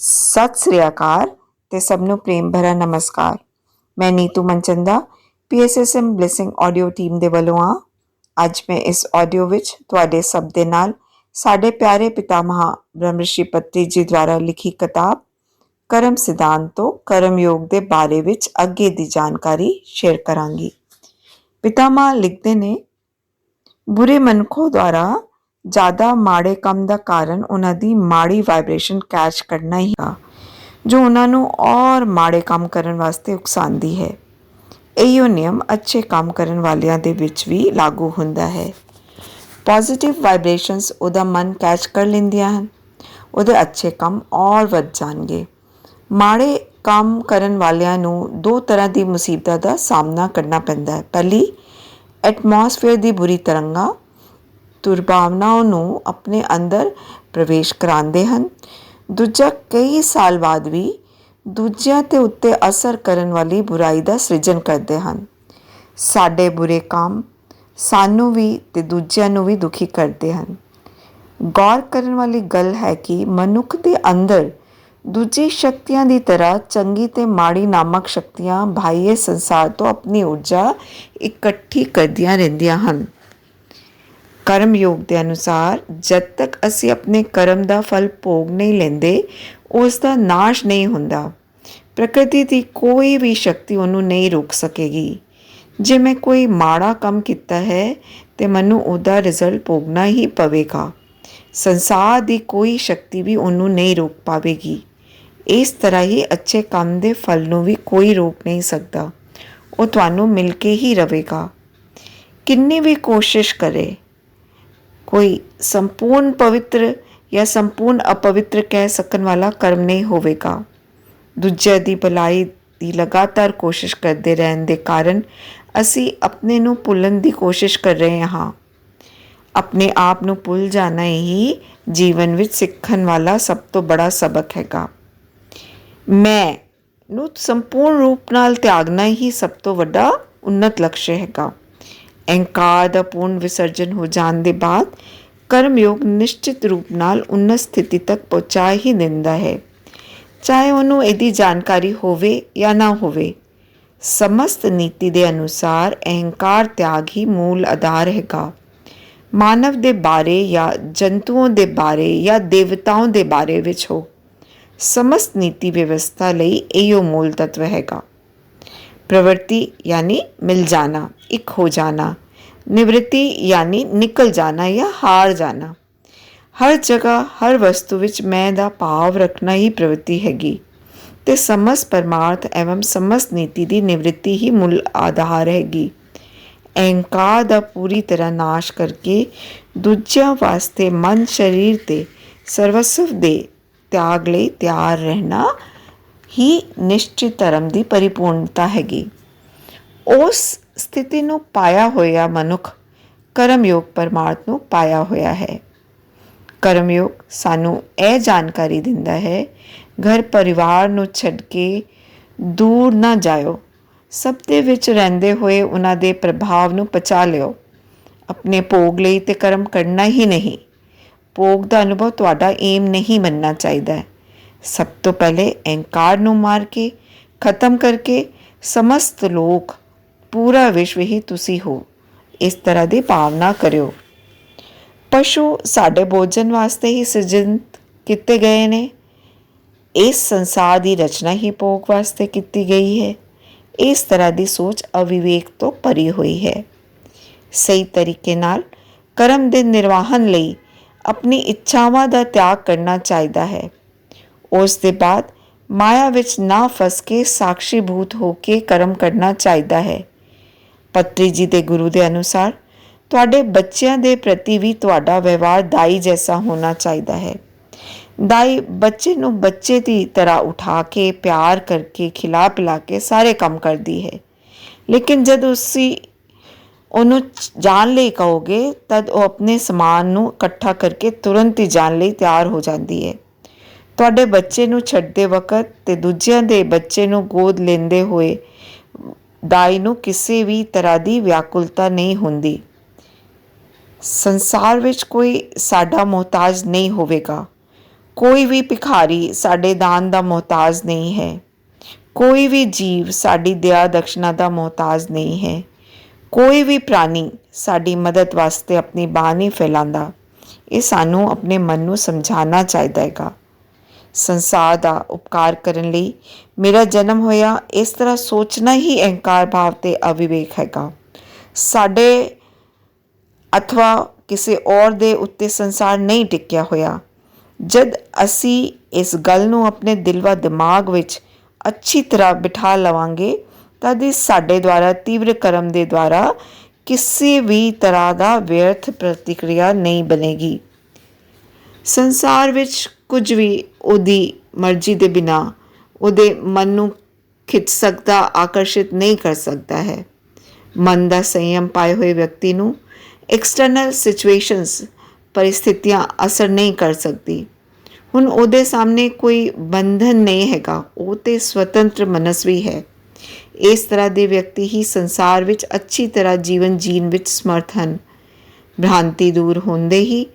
ਸਤਿ ਸ੍ਰੀ ਅਕਾਲ ਤੇ ਸਭ ਨੂੰ ਪ੍ਰੇਮ ਭਰਾ ਨਮਸਕਾਰ। ਮੈਂ Neetu Manchanda PSSM blessing audio team ਦੇ ਵੱਲੋਂ ਅੱਜ ਮੈਂ ਇਸ ਆਡੀਓ ਵਿੱਚ ਤੁਹਾਡੇ ਸਭ ਦੇ ਨਾਲ ਸਾਡੇ ਪਿਆਰੇ ਪਿਤਾਮਹ ਬ੍ਰਹਮਰਿਸ਼ੀ ਪਤਰੀ ਜੀ ਦੁਆਰਾ ਲਿਖੀ ਕਿਤਾਬ ਕਰਮ ਸਿਧਾਂਤ ਤੋਂ ਕਰਮ ਯੋਗ ਦੇ ਬਾਰੇ ਵਿੱਚ ਅੱਗੇ ਦੀ ਜਾਣਕਾਰੀ ਸ਼ੇਅਰ ਕਰਾਂਗੀ। ਪਿਤਾਮਹ ਲਿਖਦੇ ਨੇ, ਬੁਰੇ ਮਨੁੱਖੋਂ ਦੁਆਰਾ ਜ਼ਿਆਦਾ ਮਾੜੇ ਕੰਮ ਦਾ ਕਾਰਨ ਉਹਨਾਂ ਦੀ ਮਾੜੀ ਵਾਈਬ੍ਰੇਸ਼ਨ ਕੈਚ ਕਰਨਾ ਹੀ ਆ, ਜੋ ਉਹਨਾਂ ਨੂੰ ਔਰ ਮਾੜੇ ਕੰਮ ਕਰਨ ਵਾਸਤੇ ਉਕਸਾਉਂਦੀ ਹੈ। ਇਹੋ ਨਿਯਮ ਅੱਛੇ ਕੰਮ ਕਰਨ ਵਾਲਿਆਂ ਦੇ ਵਿੱਚ ਵੀ ਲਾਗੂ ਹੁੰਦਾ ਹੈ। ਪੋਜ਼ਿਟਿਵ ਵਾਈਬ੍ਰੇਸ਼ਨਸ ਉਹਦਾ ਮਨ ਕੈਚ ਕਰ ਲੈਂਦੀਆਂ ਹਨ, ਉਹਦੇ ਅੱਛੇ ਕੰਮ ਔਰ ਵੱਧ ਜਾਣਗੇ। ਮਾੜੇ ਕੰਮ ਕਰਨ ਵਾਲਿਆਂ ਨੂੰ ਦੋ ਤਰ੍ਹਾਂ ਦੀ ਮੁਸੀਬਤਾਂ ਦਾ ਸਾਹਮਣਾ ਕਰਨਾ ਪੈਂਦਾ ਹੈ। ਪਹਿਲੀ, ਐਟਮੋਸਫੇਅਰ ਦੀ ਬੁਰੀ ਤਰੰਗਾਂ ਦੁਰਭਾਵਨਾਵਾਂ ਨੂੰ ਆਪਣੇ ਅੰਦਰ ਪ੍ਰਵੇਸ਼ ਕਰਾਉਂਦੇ ਹਨ। ਦੂਜਾ, ਕਈ ਸਾਲ ਬਾਅਦ ਵੀ ਦੂਜਿਆਂ ਦੇ ਉੱਤੇ ਅਸਰ ਕਰਨ ਵਾਲੀ ਬੁਰਾਈ ਦਾ ਸਿਰਜਣ ਕਰਦੇ ਹਨ। ਸਾਡੇ ਬੁਰੇ ਕੰਮ ਸਾਨੂੰ ਵੀ ਤੇ ਦੂਜਿਆਂ ਨੂੰ ਵੀ ਦੁਖੀ ਕਰਦੇ ਹਨ। ਗੌਰ ਕਰਨ ਵਾਲੀ ਗੱਲ ਹੈ ਕਿ ਮਨੁੱਖ ਦੇ ਅੰਦਰ ਦੂਜੀ ਸ਼ਕਤੀਆਂ ਦੀ ਤਰ੍ਹਾਂ ਚੰਗੀ ਤੇ ਮਾੜੀ ਨਾਮਕ ਸ਼ਕਤੀਆਂ ਬਾਹਰੀ ਸੰਸਾਰ ਤੋਂ ਆਪਣੀ ਊਰਜਾ ਇਕੱਠੀ ਕਰਦੀਆਂ ਰਹਿੰਦੀਆਂ ਹਨ। ਕਰਮ ਯੋਗ ਦੇ ਅਨੁਸਾਰ ਜਦ ਤੱਕ ਅਸੀਂ ਆਪਣੇ ਕਰਮ ਦਾ ਫਲ ਭੋਗ ਨਹੀਂ ਲੈਂਦੇ, ਉਸ ਦਾ ਨਾਸ਼ ਨਹੀਂ ਹੁੰਦਾ। ਪ੍ਰਕਿਰਤੀ ਦੀ ਕੋਈ ਵੀ ਸ਼ਕਤੀ ਉਹਨੂੰ ਨਹੀਂ ਰੋਕ ਸਕੇਗੀ। ਜੇ ਮੈਂ ਕੋਈ ਮਾੜਾ ਕੰਮ ਕੀਤਾ ਹੈ ਤੇ ਮੈਨੂੰ ਉਹਦਾ ਰਿਜ਼ਲਟ ਭੋਗਣਾ ਹੀ ਪਵੇਗਾ। ਸੰਸਾਰ ਦੀ ਕੋਈ ਸ਼ਕਤੀ ਵੀ ਉਹਨੂੰ ਨਹੀਂ ਰੋਕ ਪਾਵੇਗੀ। ਇਸ ਤਰ੍ਹਾਂ ਹੀ ਅੱਛੇ ਕੰਮ ਦੇ ਫਲ ਨੂੰ ਵੀ ਕੋਈ ਰੋਕ ਨਹੀਂ ਸਕਦਾ, ਉਹ ਤੁਹਾਨੂੰ ਮਿਲ ਕੇ ਹੀ ਰਹੇਗਾ। ਕਿੰਨੀ ਵੀ ਕੋਸ਼ਿਸ਼ ਕਰੇ, ਕੋਈ ਸੰਪੂਰਨ ਪਵਿੱਤਰ ਜਾਂ ਸੰਪੂਰਨ ਅਪਵਿੱਤਰ ਕਹਿ ਸਕਣ ਵਾਲਾ ਕਰਮ ਨਹੀਂ ਹੋਵੇਗਾ। ਦੂਜਿਆਂ ਦੀ ਭਲਾਈ ਦੀ ਲਗਾਤਾਰ ਕੋਸ਼ਿਸ਼ ਕਰਦੇ ਰਹਿਣ ਦੇ ਕਾਰਨ ਅਸੀਂ ਆਪਣੇ ਨੂੰ ਭੁੱਲਣ ਦੀ ਕੋਸ਼ਿਸ਼ ਕਰ ਰਹੇ ਹਾਂ। ਆਪਣੇ ਆਪ ਨੂੰ ਭੁੱਲ ਜਾਣਾ ਹੀ ਜੀਵਨ ਵਿੱਚ ਸਿੱਖਣ ਵਾਲਾ ਸਭ ਤੋਂ ਬੜਾ ਸਬਕ ਹੈਗਾ। ਮੈਂ ਨੂੰ ਸੰਪੂਰਨ ਰੂਪ ਨਾਲ ਤਿਆਗਣਾ ਹੀ ਸਭ ਤੋਂ ਵੱਡਾ ਉੱਨਤ ਲਕਸ਼ ਹੈਗਾ। ਅਹੰਕਾਰ ਦਾ ਪੂਰਨ ਵਿਸਰਜਨ ਹੋ ਜਾਣ ਦੇ ਬਾਅਦ ਕਰਮ ਯੋਗ ਨਿਸ਼ਚਿਤ ਰੂਪ ਨਾਲ ਉੱਨਤ ਸਥਿਤੀ ਤੱਕ ਪਹੁੰਚਾ ਹੀ ਦਿੰਦਾ ਹੈ, ਚਾਹੇ ਉਹਨੂੰ ਇਹਦੀ ਜਾਣਕਾਰੀ ਹੋਵੇ ਜਾਂ ਨਾ ਹੋਵੇ। ਸਮਸਤ ਨੀਤੀ ਦੇ ਅਨੁਸਾਰ ਅਹੰਕਾਰ ਤਿਆਗ ਹੀ ਮੂਲ ਆਧਾਰ ਹੈਗਾ। ਮਾਨਵ ਦੇ ਬਾਰੇ ਜਾਂ ਜੰਤੂਆਂ ਦੇ ਬਾਰੇ ਜਾਂ ਦੇਵਤਾਵਾਂ ਦੇ ਬਾਰੇ ਵਿੱਚ ਹੋ, ਸਮਸਤ ਨੀਤੀ ਵਿਵਸਥਾ ਲਈ ਇਹੋ ਮੂਲ ਤੱਤਵ ਹੈਗਾ। ਪ੍ਰਵਿਰਤੀ ਯਾਨੀ ਮਿਲ ਜਾਣਾ, ਇੱਕ ਹੋ ਜਾਣਾ। ਨਿਵ੍ਰਿਤੀ ਯਾਨੀ ਨਿਕਲ ਜਾਣਾ ਜਾਂ ਹਾਰ ਜਾਣਾ। ਹਰ ਜਗ੍ਹਾ ਹਰ ਵਸਤੂ ਵਿੱਚ ਮੈਂ ਦਾ ਭਾਵ ਰੱਖਣਾ ਹੀ ਪ੍ਰਵਿਰਤੀ ਹੈਗੀ ਤੇ ਸਮਸਤ ਪਰਮਾਰਥ ਐਵਮ ਸਮਸਤ ਨੀਤੀ ਦੀ ਨਿਵ੍ਰਿਤੀ ਹੀ ਮੂਲ ਆਧਾਰ ਹੈਗੀ। ਅਹੰਕਾਰ ਦਾ ਪੂਰੀ ਤਰ੍ਹਾਂ ਨਾਸ਼ ਕਰਕੇ ਦੂਜਿਆਂ ਵਾਸਤੇ ਮਨ, ਸਰੀਰ ਤੇ ਸਰਵਸਵ ਦੇ ਤਿਆਗ ਲਈ ਤਿਆਰ ਰਹਿਣਾ ਹੀ ਨਿਸ਼ਚਿਤ ਧਰਮ ਦੀ ਪਰਿਪੂਰਨਤਾ ਹੈਗੀ। ਉਸ ਸਥਿਤੀ ਨੂੰ ਪਾਇਆ ਹੋਇਆ ਮਨੁੱਖ ਕਰਮਯੋਗ ਪਰਮਾਰਥ ਨੂੰ ਪਾਇਆ ਹੋਇਆ ਹੈ। ਕਰਮਯੋਗ ਸਾਨੂੰ ਇਹ ਜਾਣਕਾਰੀ ਦਿੰਦਾ ਹੈ, ਘਰ ਪਰਿਵਾਰ ਨੂੰ ਛੱਡ ਕੇ ਦੂਰ ਨਾ ਜਾਇਓ। ਸਭ ਦੇ ਵਿੱਚ ਰਹਿੰਦੇ ਹੋਏ ਉਹਨਾਂ ਦੇ ਪ੍ਰਭਾਵ ਨੂੰ ਪਚਾ ਲਿਓ। ਆਪਣੇ ਭੋਗ ਲਈ ਤੇ ਕਰਮ ਕਰਨਾ ਹੀ ਨਹੀਂ। ਭੋਗ ਦਾ ਅਨੁਭਵ ਤੁਹਾਡਾ ਏਮ ਨਹੀਂ ਬਣਨਾ ਚਾਹੀਦਾ। ਸਭ ਤੋਂ ਪਹਿਲੇ ਅਹੰਕਾਰ ਨੂੰ ਮਾਰ ਕੇ ਖਤਮ ਕਰਕੇ ਸਮਸਤ ਲੋਕ, ਪੂਰਾ ਵਿਸ਼ਵ ਹੀ ਤੁਸੀਂ ਹੋ, ਇਸ ਤਰ੍ਹਾਂ ਦੀ ਭਾਵਨਾ ਕਰਿਓ। ਪਸ਼ੂ ਸਾਡੇ ਭੋਜਨ ਵਾਸਤੇ ਹੀ ਸਿਰਜਿਤ ਕੀਤੇ ਗਏ ਨੇ। ਇਸ ਸੰਸਾਰ ਦੀ ਰਚਨਾ ਹੀ ਭੋਗ ਵਾਸਤੇ ਕੀਤੀ ਗਈ ਹੈ। ਇਸ ਤਰ੍ਹਾਂ ਦੀ ਸੋਚ ਅਵਿਵੇਕ ਤੋਂ ਭਰੀ ਹੋਈ ਹੈ। ਸਹੀ ਤਰੀਕੇ ਨਾਲ ਕਰਮ ਦੇ ਨਿਰਵਾਹਨ ਲਈ ਆਪਣੀ ਇੱਛਾਵਾਂ ਦਾ ਤਿਆਗ ਕਰਨਾ ਚਾਹੀਦਾ ਹੈ। ਉਸ ਦੇ ਬਾਅਦ ਮਾਇਆ ਵਿੱਚ ਨਾ ਫਸ ਕੇ ਸਾਖਸ਼ੀ ਭੂਤ ਹੋ ਕੇ ਕਰਮ ਕਰਨਾ ਚਾਹੀਦਾ ਹੈ। ਪਤਰੀ ਜੀ ਦੇ ਗੁਰੂ ਦੇ ਅਨੁਸਾਰ ਤੁਹਾਡੇ ਬੱਚਿਆਂ ਦੇ ਪ੍ਰਤੀ ਵੀ ਤੁਹਾਡਾ ਵਿਵਹਾਰ ਦਾਈ ਜੈਸਾ ਹੋਣਾ ਚਾਹੀਦਾ ਹੈ। ਦਾਈ ਬੱਚੇ ਨੂੰ ਬੱਚੇ ਦੀ ਤਰ੍ਹਾਂ ਉਠਾ ਕੇ ਪਿਆਰ ਕਰਕੇ ਖਿਲਾ ਪਿਲਾ ਕੇ ਸਾਰੇ ਕੰਮ ਕਰਦੀ ਹੈ, ਲੇਕਿਨ ਜਦ ਤੁਸੀਂ ਉਹਨੂੰ ਜਾਣ ਲਈ ਕਹੋਗੇ ਤਦ ਉਹ ਆਪਣੇ ਸਮਾਨ ਨੂੰ ਇਕੱਠਾ ਕਰਕੇ ਤੁਰੰਤ ਹੀ ਜਾਣ ਲਈ ਤਿਆਰ ਹੋ ਜਾਂਦੀ ਹੈ। ਤੁਹਾਡੇ ਬੱਚੇ ਨੂੰ ਛੱਡਦੇ ਵਕਤ ਤੇ ਦੂਜਿਆਂ ਦੇ ਬੱਚੇ ਨੂੰ ਗੋਦ ਲੈਂਦੇ ਹੋਏ ਦਾਈ ਨੂੰ ਕਿਸੇ ਵੀ ਤਰ੍ਹਾਂ ਦੀ ਵਿਆਕੁਲਤਾ ਨਹੀਂ ਹੁੰਦੀ। ਸੰਸਾਰ ਵਿੱਚ ਕੋਈ ਸਾਡਾ ਮੁਹਤਾਜ ਨਹੀਂ ਹੋਵੇਗਾ। ਕੋਈ ਵੀ ਭਿਖਾਰੀ ਸਾਡੇ ਦਾਨ ਦਾ ਮੁਹਤਾਜ ਨਹੀਂ ਹੈ। ਕੋਈ ਵੀ ਜੀਵ ਸਾਡੀ ਦਇਆ ਦਕਸ਼ਨਾ ਦਾ ਮੁਹਤਾਜ ਨਹੀਂ ਹੈ। ਕੋਈ ਵੀ ਪ੍ਰਾਣੀ ਸਾਡੀ ਮਦਦ ਵਾਸਤੇ ਆਪਣੀ ਬਾਂਹ ਨਹੀਂ ਫੈਲਾਉਂਦਾ। ਇਹ ਸਾਨੂੰ ਆਪਣੇ ਮਨ ਨੂੰ ਸਮਝਾਉਣਾ ਚਾਹੀਦਾ ਹੈਗਾ। ਸੰਸਾਰ ਦਾ ਉਪਕਾਰ ਕਰਨ ਲਈ ਮੇਰਾ ਜਨਮ ਹੋਇਆ, ਇਸ ਤਰ੍ਹਾਂ ਸੋਚਣਾ ਹੀ ਅਹੰਕਾਰ ਭਾਵ ਤੇ ਅਵਿਵੇਕ ਹੈਗਾ। ਸਾਡੇ ਅਥਵਾ ਕਿਸੇ ਔਰ ਦੇ ਉੱਤੇ ਸੰਸਾਰ ਨਹੀਂ ਟਿਕਿਆ ਹੋਇਆ। ਜਦ ਅਸੀਂ ਇਸ ਗੱਲ ਨੂੰ ਆਪਣੇ ਦਿਲ ਵਾ ਦਿਮਾਗ ਵਿੱਚ ਅੱਛੀ ਤਰ੍ਹਾਂ ਬਿਠਾ ਲਵਾਂਗੇ ਤਦ ਇਹ ਸਾਡੇ ਦੁਆਰਾ ਤੀਵਰ ਕਰਮ ਦੇ ਦੁਆਰਾ ਕਿਸੇ ਵੀ ਤਰ੍ਹਾਂ ਦਾ ਵਿਅਰਥ ਪ੍ਰਤੀਕਿਰਿਆ ਨਹੀਂ ਬਣੇਗੀ। ਸੰਸਾਰ ਵਿੱਚ ਕੁਝ ਵੀ ਉਹਦੀ ਮਰਜ਼ੀ ਦੇ ਬਿਨਾਂ ਉਹਦੇ ਮਨ ਨੂੰ ਖਿੱਚ ਸਕਦਾ, ਆਕਰਸ਼ਿਤ ਨਹੀਂ ਕਰ ਸਕਦਾ ਹੈ। ਮਨ ਦਾ ਸੰਯਮ ਪਾਏ ਹੋਏ ਵਿਅਕਤੀ ਨੂੰ ਐਕਸਟਰਨਲ ਸਿਚੁਏਸ਼ਨਸ ਪਰਿਸਥਿਤੀਆਂ ਅਸਰ ਨਹੀਂ ਕਰ ਸਕਦੀ। ਹੁਣ ਉਹਦੇ ਸਾਹਮਣੇ ਕੋਈ ਬੰਧਨ ਨਹੀਂ ਹੈਗਾ, ਉਹ ਤੇ ਸੁਤੰਤਰ ਮਨਸਵੀ ਹੈ। ਇਸ ਤਰ੍ਹਾਂ ਦੇ ਵਿਅਕਤੀ ਹੀ ਸੰਸਾਰ ਵਿੱਚ ਅੱਛੀ ਤਰ੍ਹਾਂ ਜੀਵਨ ਜੀਣ ਵਿੱਚ ਸਮਰਥ ਹਨ। ਭ੍ਰਾਂਤੀ ਦੂਰ ਹੁੰਦੇ ਹੀ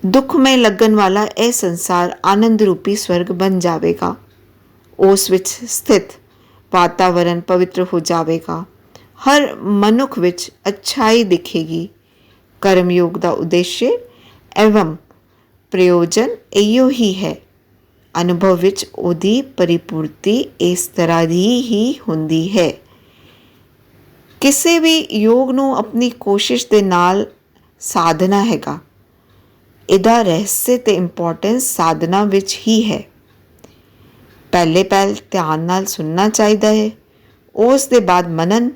ਦੁੱਖਮय ਲੱਗਣ ਵਾਲਾ ਇਹ ਸੰਸਾਰ ਆਨੰਦ ਰੂਪੀ ਸਵਰਗ ਬਣ ਜਾਵੇਗਾ। ਉਸ ਵਿੱਚ ਸਥਿਤ ਵਾਤਾਵਰਨ ਪਵਿੱਤਰ ਹੋ ਜਾਵੇਗਾ। ਹਰ ਮਨੁੱਖ ਵਿੱਚ ਅੱਛਾਈ ਦਿਖੇਗੀ। ਕਰਮਯੋਗ ਦਾ ਉਦੇਸ਼ एवं प्रयोजन ਇਹੋ ਹੀ ਹੈ। ਅਨੁਭਵ ਵਿੱਚ ਉਹਦੀ ਪਰਿਪੂਰਤੀ ਇਸ ਤਰ੍ਹਾਂ ਦੀ ਹੀ ਹੁੰਦੀ ਹੈ। ਕਿਸੇ ਵੀ ਯੋਗ ਨੂੰ ਆਪਣੀ ਕੋਸ਼ਿਸ਼ ਦੇ ਨਾਲ ਸਾਧਨਾ ਹੈਗਾ। ਇਹਦਾ ਰਹੱਸ ਤੇ ਇੰਪੋਰਟੈਂਸ ਸਾਧਨਾ ਵਿੱਚ ਹੀ ਹੈ। ਪਹਿਲੇ ਧਿਆਨ ਨਾਲ ਸੁਣਨਾ ਚਾਹੀਦਾ ਹੈ, ਉਸ ਦੇ ਬਾਅਦ ਮਨਨ,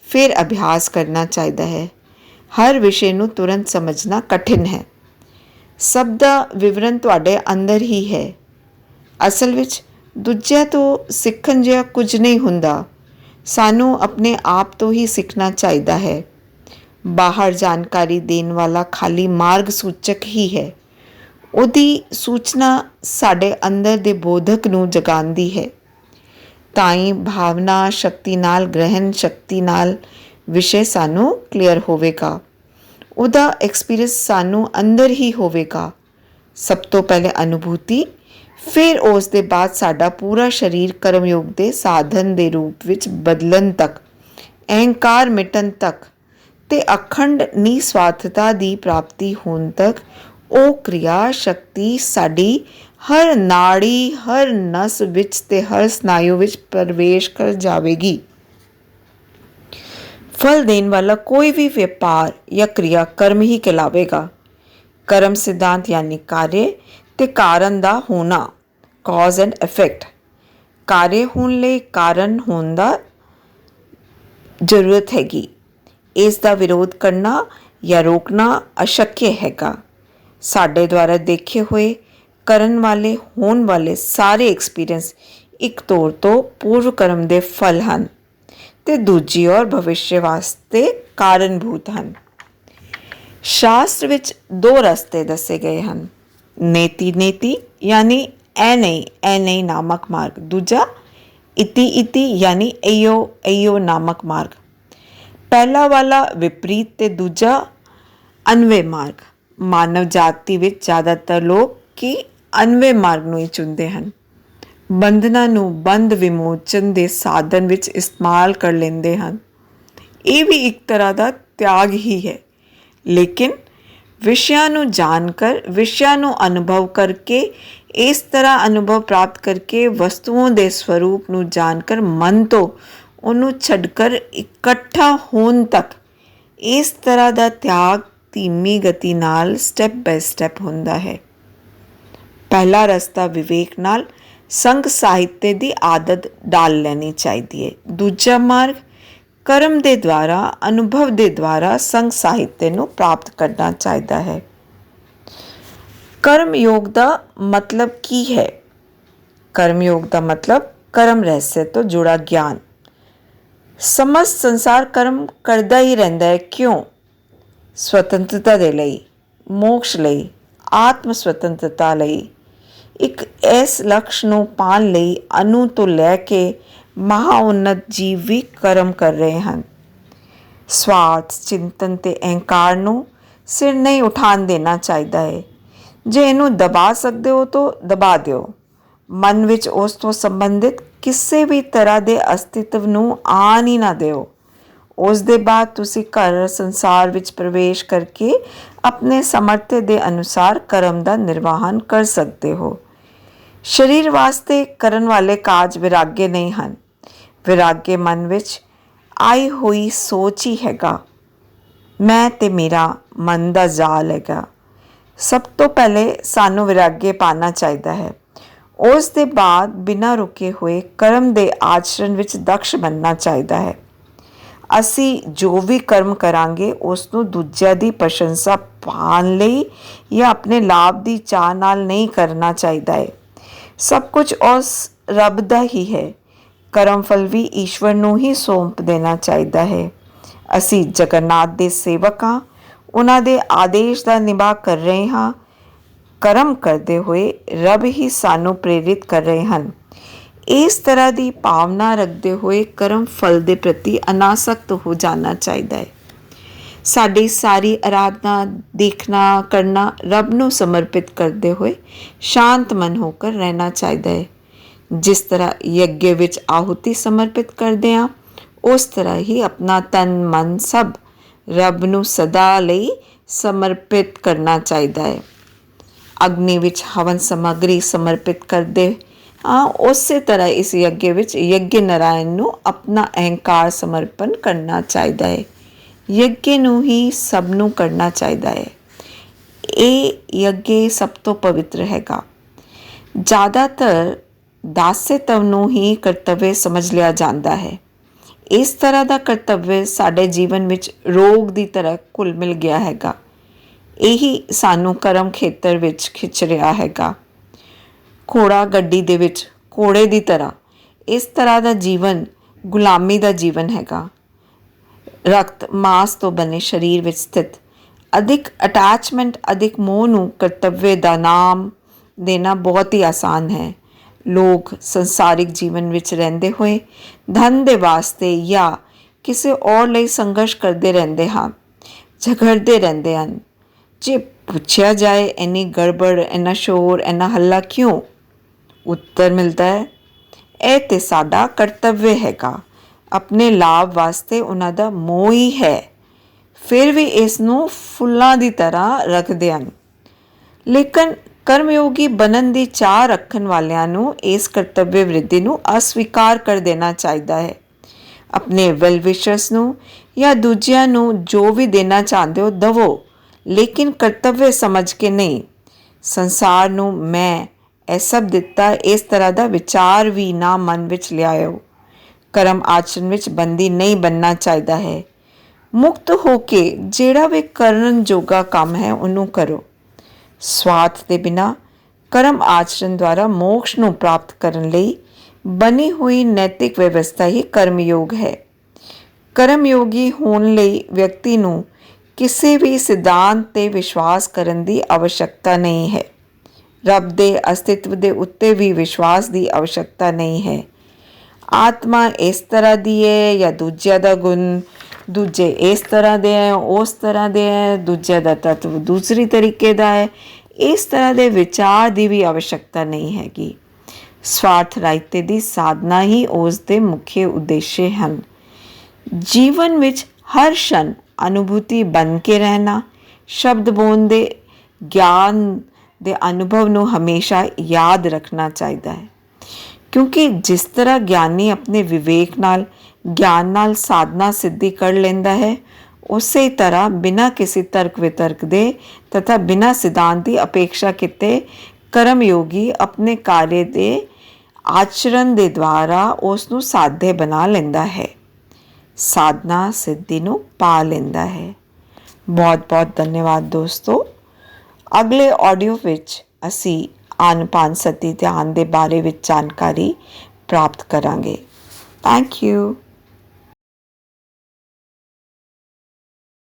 ਫਿਰ ਅਭਿਆਸ ਕਰਨਾ ਚਾਹੀਦਾ ਹੈ। ਹਰ ਵਿਸ਼ੇ ਨੂੰ ਤੁਰੰਤ ਸਮਝਣਾ ਕਠਿਨ ਹੈ। ਸਭ ਦਾ ਵਿਵਰਨ ਤੁਹਾਡੇ ਅੰਦਰ ਹੀ ਹੈ। ਅਸਲ ਵਿੱਚ ਦੂਜਿਆਂ ਤੋਂ ਸਿੱਖਣ ਜਿਹਾ ਕੁਝ ਨਹੀਂ ਹੁੰਦਾ। ਸਾਨੂੰ ਆਪਣੇ ਆਪ ਤੋਂ ਹੀ ਸਿੱਖਣਾ ਚਾਹੀਦਾ ਹੈ। ਬਾਹਰ ਜਾਣਕਾਰੀ ਦੇਣ ਵਾਲਾ ਖਾਲੀ ਮਾਰਗ ਸੂਚਕ ਹੀ ਹੈ। ਉਹਦੀ ਸੂਚਨਾ ਸਾਡੇ ਅੰਦਰ ਦੇ ਬੋਧਕ ਨੂੰ ਜਗਾਉਂਦੀ ਹੈ। ਤਾਂ ਹੀ ਭਾਵਨਾ ਸ਼ਕਤੀ ਨਾਲ, ਗ੍ਰਹਿਣ ਸ਼ਕਤੀ ਨਾਲ ਵਿਸ਼ੇ ਸਾਨੂੰ ਕਲੀਅਰ ਹੋਵੇਗਾ। ਉਹਦਾ ਐਕਸਪੀਰੀਅੰਸ ਸਾਨੂੰ ਅੰਦਰ ਹੀ ਹੋਵੇਗਾ। ਸਭ ਤੋਂ ਪਹਿਲੇ ਅਨੁਭੂਤੀ, ਫਿਰ ਉਸ ਦੇ ਬਾਅਦ ਸਾਡਾ ਪੂਰਾ ਸਰੀਰ ਕਰਮਯੋਗ ਦੇ ਸਾਧਨ ਦੇ ਰੂਪ ਵਿੱਚ ਬਦਲਣ ਤੱਕ, ਅਹੰਕਾਰ ਮਿਟਣ ਤੱਕ ਤੇ ਅਖੰਡ ਨਿਸਵਾਰਥਤਾ ਦੀ ਪ੍ਰਾਪਤੀ ਹੋਣ ਤੱਕ ਉਹ ਕਿਰਿਆ ਸ਼ਕਤੀ ਸਾਡੀ ਹਰ ਨਾੜੀ, ਹਰ ਨਸ ਵਿੱਚ ਤੇ ਹਰ ਸਨਾਯੂ ਵਿੱਚ ਪ੍ਰਵੇਸ਼ ਕਰ ਜਾਵੇਗੀ। फल देने वाला कोई भी व्यापार या क्रिया कर्म ही कहलावेगा। कर्म सिद्धांत यानी कार्य ते कारण दा होना, कॉज एंड इफेक्ट। कार्य होने लिए कारण होने दा जरूरत हैगी। इस दा विरोध करना या रोकना अशक्य हैगा। साडे द्वारा देखे हुए करन वाले होने वाले सारे एक्सपीरियंस एक तौर तो पूर्व कर्म दे फल हैं ਤੇ ਦੂਜੀ ਔਰ ਭਵਿੱਖ ਵਾਸਤੇ ਕਾਰਨਭੂਤ ਹਨ। ਸ਼ਾਸਤਰ ਵਿੱਚ ਦੋ ਰਸਤੇ ਦੱਸੇ ਗਏ ਹਨ। ਨੇਤੀ ਯਾਨੀ ਐ ਨਹੀਂ ਨਾਮਕ ਮਾਰਗ। ਦੂਜਾ ਇਤੀ ਯਾਨੀ ਇਹੋ ਨਾਮਕ ਮਾਰਗ। ਪਹਿਲਾ ਵਾਲਾ ਵਿਪਰੀਤ ਤੇ ਦੂਜਾ ਅਨਵੇ ਮਾਰਗ। ਮਾਨਵ ਜਾਤੀ ਵਿੱਚ ਜ਼ਿਆਦਾਤਰ ਲੋਕ ਕੀ ਅਨਵੇ ਮਾਰਗ ਨੂੰ ਹੀ ਚੁਣਦੇ ਹਨ। ਬੰਧਨਾਂ ਨੂੰ ਬੰਧ ਵਿਮੋਚਨ ਦੇ ਸਾਧਨ ਵਿੱਚ ਇਸਤੇਮਾਲ ਕਰ ਲੈਂਦੇ ਹਨ। ਇਹ ਵੀ ਇੱਕ ਤਰ੍ਹਾਂ ਦਾ ਤਿਆਗ ਹੀ ਹੈ। ਲੇਕਿਨ ਵਿਸ਼ਿਆਂ ਨੂੰ ਜਾਣ ਕਰ, ਵਿਸ਼ਿਆਂ ਨੂੰ ਅਨੁਭਵ ਕਰਕੇ, ਇਸ ਤਰ੍ਹਾਂ ਅਨੁਭਵ ਪ੍ਰਾਪਤ ਕਰਕੇ ਵਸਤੂਆਂ ਦੇ ਸਵਰੂਪ ਨੂੰ ਜਾਣ ਕਰ ਮਨ ਤੋਂ ਉਹਨੂੰ ਛੱਡ ਕਰ ਇਕੱਠਾ ਹੋਣ ਤੱਕ ਇਸ ਤਰ੍ਹਾਂ ਦਾ ਤਿਆਗ ਧੀਮੀ ਗਤੀ ਨਾਲ ਸਟੈਪ ਬਾਏ ਸਟੈਪ ਹੁੰਦਾ ਹੈ। ਪਹਿਲਾ ਰਸਤਾ ਵਿਵੇਕ ਨਾਲ ਸੰਗ ਸਾਹਿਤਯ ਦੀ ਆਦਤ ਡਾਲ ਲੈਣੀ ਚਾਹੀਦੀ ਹੈ। ਦੂਜਾ ਮਾਰਗ ਕਰਮ ਦੇ ਦੁਆਰਾ, ਅਨੁਭਵ ਦੇ ਦੁਆਰਾ ਸੰਗ ਸਾਹਿਤਯ ਨੂੰ ਪ੍ਰਾਪਤ ਕਰਨਾ ਚਾਹੀਦਾ ਹੈ। कर्म योग का मतलब की है? कर्म योग का मतलब कर्म रहस्य तो जुड़ा ज्ञान। समस्त संसार कर्म करता ही रहता है। क्यों? स्वतंत्रता दे लई, मोक्ष लई, आत्म स्वतंत्रता लई। एक इस लक्ष्य ਨੂੰ ਪਾਣ ਲਈ ਅਨੂ ਤੋਂ ਲੈ ਕੇ ਮਹਾਉਨਤ ਜੀਵ ਵੀ ਕਰਮ ਕਰ ਰਹੇ ਹਨ। ਸਵਾਰਥ, ਚਿੰਤਨ ਤੇ ਅਹੰਕਾਰ ਨੂੰ ਸਿਰ ਨਹੀਂ ਉਠਾਣ ਦੇਣਾ ਚਾਹੀਦਾ ਹੈ। ਜੇ ਇਹਨੂੰ ਦਬਾ ਸਕਦੇ ਹੋ ਤਾਂ ਦਬਾ ਦਿਓ। ਮਨ ਵਿੱਚ ਉਸ ਤੋਂ ਸੰਬੰਧਿਤ ਕਿਸੇ ਵੀ ਤਰ੍ਹਾਂ ਦੇ ਅਸਤਿਤਵ ਨੂੰ ਆਉਣ ਹੀ ਨਾ ਦਿਓ। ਉਸ ਦੇ ਬਾਅਦ ਤੁਸੀਂ ਘਰ ਸੰਸਾਰ ਵਿੱਚ ਪ੍ਰਵੇਸ਼ ਕਰਕੇ ਆਪਣੇ ਸਮਰਥ ਦੇ ਅਨੁਸਾਰ ਕਰਮ ਦਾ ਨਿਰਵਾਹਨ ਕਰ ਸਕਦੇ ਹੋ। ਸਰੀਰ ਵਾਸਤੇ ਕਰਨ ਵਾਲੇ ਕਾਜ ਵਿਰਾਗੇ ਨਹੀਂ ਹਨ। ਵਿਰਾਗੇ ਮਨ ਵਿੱਚ ਆਈ ਹੋਈ ਸੋਚ ਹੀ ਹੈਗਾ। ਮੈਂ ਤੇ ਮੇਰਾ ਮਨ ਦਾ ਜਾਲ ਹੈਗਾ। ਸਭ ਤੋਂ ਪਹਿਲੇ ਸਾਨੂੰ ਵਿਰਾਗੇ ਪਾਉਣਾ ਚਾਹੀਦਾ ਹੈ। ਉਸ ਦੇ ਬਾਅਦ ਬਿਨਾਂ ਰੁਕੇ ਹੋਏ ਕਰਮ ਦੇ ਆਚਰਣ ਵਿੱਚ ਦਕਸ਼ ਬਣਨਾ ਚਾਹੀਦਾ ਹੈ। ਅਸੀਂ ਜੋ ਵੀ ਕਰਮ ਕਰਾਂਗੇ ਉਸ ਨੂੰ ਦੂਜਿਆਂ ਦੀ ਪ੍ਰਸ਼ੰਸਾ ਪਾਉਣ ਲਈ ਜਾਂ ਆਪਣੇ ਲਾਭ ਦੀ ਚਾਹ ਨਾਲ ਨਹੀਂ ਕਰਨਾ ਚਾਹੀਦਾ ਹੈ। ਸਭ ਕੁਝ ਉਸ ਰੱਬ ਦਾ ਹੀ ਹੈ। ਕਰਮ ਫਲ ਵੀ ਈਸ਼ਵਰ ਨੂੰ ਹੀ ਸੌਂਪ ਦੇਣਾ ਚਾਹੀਦਾ ਹੈ। ਅਸੀਂ ਜਗਨਨਾਥ ਦੇ ਸੇਵਕ ਹਾਂ। ਉਹਨਾਂ ਦੇ ਆਦੇਸ਼ ਦਾ ਨਿਭਾ ਕਰ ਰਹੇ ਹਾਂ। ਕਰਮ ਕਰਦੇ ਹੋਏ ਰੱਬ ਹੀ ਸਾਨੂੰ ਪ੍ਰੇਰਿਤ ਕਰ ਰਹੇ ਹਨ। ਇਸ ਤਰ੍ਹਾਂ ਦੀ ਭਾਵਨਾ ਰੱਖਦੇ ਹੋਏ ਕਰਮ ਫਲ ਦੇ ਪ੍ਰਤੀ ਅਨਾਸਕਤ ਹੋ ਜਾਣਾ ਚਾਹੀਦਾ ਹੈ। ਸਾਡੀ ਸਾਰੀ ਅਰਾਧਨਾ, ਦੇਖਣਾ, ਕਰਨਾ ਰੱਬ ਨੂੰ ਸਮਰਪਿਤ ਕਰਦੇ ਹੋਏ ਸ਼ਾਂਤ ਮਨ ਹੋ ਕਰ ਰਹਿਣਾ ਚਾਹੀਦਾ ਹੈ। ਜਿਸ ਤਰ੍ਹਾਂ ਯੱਗ ਵਿੱਚ ਆਹੁਤੀ ਸਮਰਪਿਤ ਕਰਦੇ ਹਾਂ, ਉਸ ਤਰ੍ਹਾਂ ਹੀ ਆਪਣਾ ਤਨ ਮਨ ਸਭ ਰੱਬ ਨੂੰ ਸਦਾ ਲਈ ਸਮਰਪਿਤ ਕਰਨਾ ਚਾਹੀਦਾ ਹੈ। ਅਗਨੀ ਵਿੱਚ ਹਵਨ ਸਮੱਗਰੀ ਸਮਰਪਿਤ ਕਰਦੇ ਹਾਂ, ਉਸੇ ਤਰ੍ਹਾਂ ਇਸ ਯੱਗ ਵਿੱਚ ਯੱਗ ਨਾਰਾਇਣ ਨੂੰ ਆਪਣਾ ਅਹੰਕਾਰ ਸਮਰਪਣ ਕਰਨਾ ਚਾਹੀਦਾ ਹੈ। ਯੱਗ ਨੂੰ ਹੀ ਸਭ ਨੂੰ ਕਰਨਾ ਚਾਹੀਦਾ ਹੈ। ਇਹ ਯੱਗ ਸਭ ਤੋਂ ਪਵਿੱਤਰ ਹੈਗਾ। ਜ਼ਿਆਦਾਤਰ ਦਾਸਯਤਵ ਨੂੰ ਹੀ ਕਰਤੱਵ ਸਮਝ ਲਿਆ ਜਾਂਦਾ ਹੈ। ਇਸ ਤਰ੍ਹਾਂ ਦਾ ਕਰਤੱਵ ਸਾਡੇ ਜੀਵਨ ਵਿੱਚ ਰੋਗ ਦੀ ਤਰ੍ਹਾਂ ਘੁਲ ਮਿਲ ਗਿਆ ਹੈਗਾ। ਇਹੀ ਸਾਨੂੰ ਕਰਮ ਖੇਤਰ ਵਿੱਚ ਖਿੱਚ ਰਿਹਾ ਹੈਗਾ। ਘੋੜਾ ਗੱਡੀ ਦੇ ਵਿੱਚ ਘੋੜੇ ਦੀ ਤਰ੍ਹਾਂ ਇਸ ਤਰ੍ਹਾਂ ਦਾ ਜੀਵਨ ਗੁਲਾਮੀ ਦਾ ਜੀਵਨ ਹੈਗਾ। ਰਕਤ ਮਾਸ ਤੋਂ ਬਣੇ ਸਰੀਰ ਵਿੱਚ ਸਥਿਤ ਅਧਿਕ ਅਟੈਚਮੈਂਟ, ਅਧਿਕ ਮੋਹ ਨੂੰ ਕਰਤੱਵ ਦਾ ਨਾਮ ਦੇਣਾ ਬਹੁਤ ਹੀ ਆਸਾਨ ਹੈ। ਲੋਕ ਸੰਸਾਰਿਕ ਜੀਵਨ ਵਿੱਚ ਰਹਿੰਦੇ ਹੋਏ ਧਨ ਦੇ ਵਾਸਤੇ ਜਾਂ ਕਿਸੇ ਔਰ ਲਈ ਸੰਘਰਸ਼ ਕਰਦੇ ਰਹਿੰਦੇ ਹਨ, ਝਗੜਦੇ ਰਹਿੰਦੇ ਹਨ। ਜੇ ਪੁੱਛਿਆ ਜਾਏ ਇੰਨੀ ਗੜਬੜ, ਇੰਨਾ ਸ਼ੋਰ, ਇੰਨਾ ਹੱਲਾ ਕਿਉਂ? ਉੱਤਰ ਮਿਲਦਾ ਹੈ, ਇਹ ਤੇ ਸਾਡਾ ਕਰਤੱਵ ਹੈਗਾ। ਆਪਣੇ ਲਾਭ ਵਾਸਤੇ ਉਹਨਾਂ ਦਾ ਮੋਹ ਹੀ ਹੈ। ਫਿਰ ਵੀ ਇਸ ਨੂੰ ਫੁੱਲਾਂ ਦੀ ਤਰ੍ਹਾਂ ਰੱਖਦੇ ਹਨ। ਲੇਕਿਨ ਕਰਮਯੋਗੀ ਬਣਨ ਦੀ ਚਾਹ ਰੱਖਣ ਵਾਲਿਆਂ ਨੂੰ ਇਸ ਕਰਤੱਵ ਵਿਰਧੀ ਨੂੰ ਅਸਵੀਕਾਰ ਕਰ ਦੇਣਾ ਚਾਹੀਦਾ ਹੈ। ਆਪਣੇ ਵੈਲ ਵਿਸ਼ਰਸ ਨੂੰ ਜਾਂ ਦੂਜਿਆਂ ਨੂੰ ਜੋ ਵੀ ਦੇਣਾ ਚਾਹੁੰਦੇ ਹੋ ਦਵੋ, ਲੇਕਿਨ ਕਰਤੱਵ ਸਮਝ ਕੇ ਨਹੀਂ। ਸੰਸਾਰ ਨੂੰ ਮੈਂ ਇਹ ਸਭ ਦਿੱਤਾ, ਇਸ ਤਰ੍ਹਾਂ ਦਾ ਵਿਚਾਰ ਵੀ ਨਾ ਮਨ ਵਿੱਚ ਲਿਆਇਓ। ਕਰਮ ਆਚਰਨ ਵਿੱਚ ਬੰਦੀ ਨਹੀਂ ਬਣਨਾ ਚਾਹੀਦਾ ਹੈ। ਮੁਕਤ ਹੋ ਕੇ ਜਿਹੜਾ ਵੀ ਕਰਨ ਜੋਗਾ ਕੰਮ ਹੈ ਉਹਨੂੰ ਕਰੋ। ਸਵਾਰਥ ਦੇ ਬਿਨਾਂ ਕਰਮ ਆਚਰਨ ਦੁਆਰਾ ਮੋਕਸ਼ ਨੂੰ ਪ੍ਰਾਪਤ ਕਰਨ ਲਈ ਬਣੀ ਹੋਈ ਨੈਤਿਕ ਵਿਵਸਥਾ ਹੀ ਕਰਮਯੋਗ ਹੈ। ਕਰਮਯੋਗੀ ਹੋਣ ਲਈ ਵਿਅਕਤੀ ਨੂੰ ਕਿਸੇ ਵੀ ਸਿਧਾਂਤ 'ਤੇ ਵਿਸ਼ਵਾਸ ਕਰਨ ਦੀ ਆਵਸ਼ਕਤਾ ਨਹੀਂ ਹੈ। ਰੱਬ ਦੇ ਅਸਤਿਤਵ ਦੇ ਉੱਤੇ ਵੀ ਵਿਸ਼ਵਾਸ ਦੀ ਆਵਸ਼ਕਤਾ ਨਹੀਂ ਹੈ। ਆਤਮਾ ਇਸ ਤਰ੍ਹਾਂ ਦੀ ਹੈ ਜਾਂ ਦੂਜਿਆਂ ਦਾ ਗੁਣ, ਦੂਜੇ ਇਸ ਤਰ੍ਹਾਂ ਦੇ ਹੈ, ਉਸ ਤਰ੍ਹਾਂ ਦੇ ਹੈ, ਦੂਜਿਆਂ ਦਾ ਤੱਤਵ ਦੂਸਰੀ ਤਰੀਕੇ ਦਾ ਹੈ, ਇਸ ਤਰ੍ਹਾਂ ਦੇ ਵਿਚਾਰ ਦੀ ਵੀ ਆਵਸ਼ਕਤਾ ਨਹੀਂ ਹੈਗੀ। ਸਵਾਰਥ ਰਹਿਤ ਦੀ ਸਾਧਨਾ ਹੀ ਉਸ ਦੇ ਮੁੱਖ ਉਦੇਸ਼ ਹਨ। ਜੀਵਨ ਵਿੱਚ ਹਰ ਛਣ ਅਨੁਭੂਤੀ ਬਣ ਕੇ ਰਹਿਣਾ, ਸ਼ਬਦ ਬੋਲਣ ਦੇ ਗਿਆਨ ਦੇ ਅਨੁਭਵ ਨੂੰ ਹਮੇਸ਼ਾ ਯਾਦ ਰੱਖਣਾ ਚਾਹੀਦਾ ਹੈ। ਕਿਉਂਕਿ ਜਿਸ ਤਰ੍ਹਾਂ ਗਿਆਨੀ ਆਪਣੇ ਵਿਵੇਕ ਨਾਲ, ਗਿਆਨ ਨਾਲ ਸਾਧਨਾ ਸਿੱਧੀ ਕਰ ਲੈਂਦਾ ਹੈ, ਉਸੇ ਤਰ੍ਹਾਂ ਬਿਨਾਂ ਕਿਸੇ ਤਰਕ ਵਿਤਰਕ ਦੇ ਤਥਾ ਬਿਨਾਂ ਸਿਧਾਂਤ ਦੀ ਅਪੇक्षा ਕੀਤੇ ਕਰਮਯੋਗੀ ਆਪਣੇ ਕਾਰਜ ਦੇ ਆਚਰਨ ਦੇ ਦੁਆਰਾ ਉਸ ਨੂੰ ਸਾਧੇ ਬਣਾ ਲੈਂਦਾ ਹੈ, ਸਾਧਨਾ ਸਿੱਧੀ ਨੂੰ ਪਾ ਲੈਂਦਾ ਹੈ। ਬਹੁਤ ਬਹੁਤ ਧੰਨਵਾਦ ਦੋਸਤੋ। ਅਗਲੇ ਆਡੀਓ ਵਿੱਚ ਅਸੀਂ ਆਨਪਾਨਸਤੀ ਧਿਆਨ ਦੇ ਬਾਰੇ ਵਿੱਚ ਜਾਣਕਾਰੀ ਪ੍ਰਾਪਤ ਕਰਾਂਗੇ। Thank you.